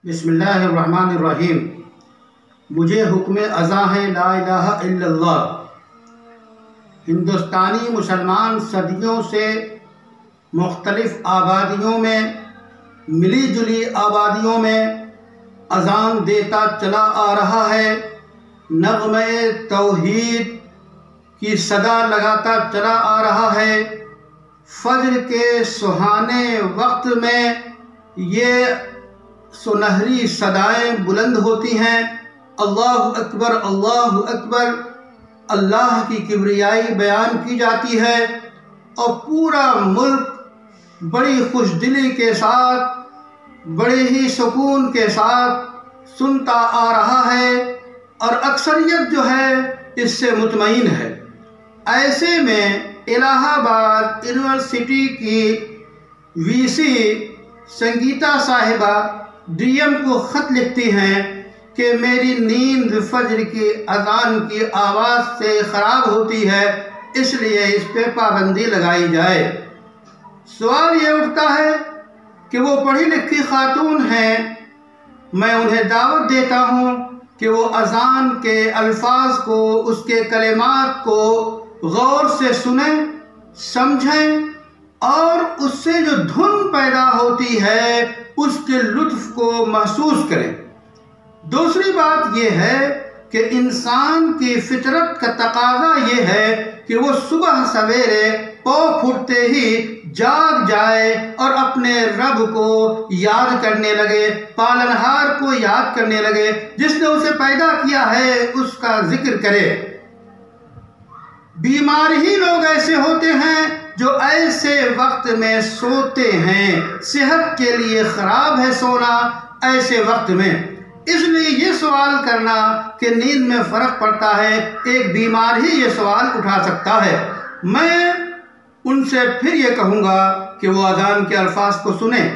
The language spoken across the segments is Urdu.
بسم اللہ الرحمن الرحیم۔ مجھے حکم ازاں ہے لا الہ الا اللہ۔ ہندوستانی مسلمان صدیوں سے مختلف آبادیوں میں، ملی جلی آبادیوں میں اذان دیتا چلا آ رہا ہے، نغمہ توحید کی صدا لگاتا چلا آ رہا ہے۔ فجر کے سہانے وقت میں یہ سنہری صدائیں بلند ہوتی ہیں، اللہ اکبر اللہ اکبر، اللہ کی کبریائی بیان کی جاتی ہے، اور پورا ملک بڑی خوش دلی کے ساتھ، بڑے ہی سکون کے ساتھ سنتا آ رہا ہے، اور اکثریت جو ہے اس سے مطمئن ہے۔ ایسے میں الہ آباد یونیورسٹی کی وی سی سنگیتا صاحبہ ڈی ایم کو خط لکھتی ہیں کہ میری نیند فجر کی اذان کی آواز سے خراب ہوتی ہے، اس لیے اس پہ پابندی لگائی جائے۔ سوال یہ اٹھتا ہے کہ وہ پڑھی لکھی خاتون ہیں، میں انہیں دعوت دیتا ہوں کہ وہ اذان کے الفاظ کو، اس کے کلمات کو غور سے سنیں، سمجھیں، اور اس سے جو دھن پیدا ہوتی ہے اس کے لطف کو محسوس کریں۔ دوسری بات یہ ہے کہ انسان کی فطرت کا تقاضا یہ ہے کہ وہ صبح سویرے پاؤں پھوٹتے ہی جاگ جائے اور اپنے رب کو یاد کرنے لگے، پالنہار کو یاد کرنے لگے، جس نے اسے پیدا کیا ہے اس کا ذکر کرے۔ بیمار ہی لوگ ایسے ہوتے ہیں جو ایسے وقت میں سوتے ہیں، صحت کے لیے خراب ہے سونا ایسے وقت میں۔ اس لیے یہ سوال کرنا کہ نیند میں فرق پڑتا ہے، ایک بیمار ہی یہ سوال اٹھا سکتا ہے۔ میں ان سے پھر یہ کہوں گا کہ وہ اذان کے الفاظ کو سنیں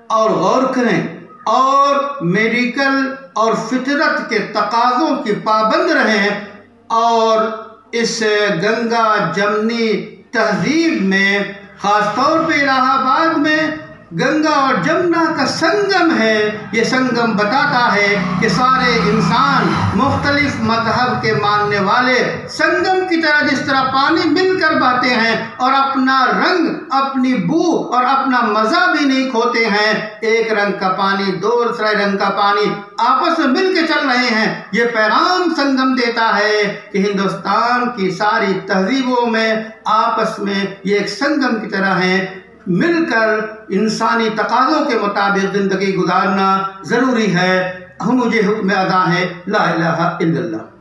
اور غور کریں، اور میڈیکل اور فطرت کے تقاضوں کی پابند رہیں، اور اس گنگا جمنی تہذیب میں، خاص طور پہ الہ آباد میں گنگا اور جمنا کا سنگم ہے۔ یہ سنگم بتاتا ہے کہ سارے انسان مختلف مذہب کے ماننے والے سنگم کی طرح جس طرح پانی مل کر بہتے ہیں اور اپنا رنگ، اپنی بو اور اپنا مزہ بھی نہیں کھوتے ہیں، ایک رنگ کا پانی دوسرے رنگ کا پانی آپس میں مل کے چل رہے ہیں۔ یہ پیغام سنگم دیتا ہے کہ ہندوستان کی ساری تہذیبوں میں آپس میں یہ ایک سنگم کی طرح ہیں، مل کر انسانی تقاضوں کے مطابق زندگی گزارنا ضروری ہے۔ مجھے حکم ادا ہے لا الہ الا اللہ۔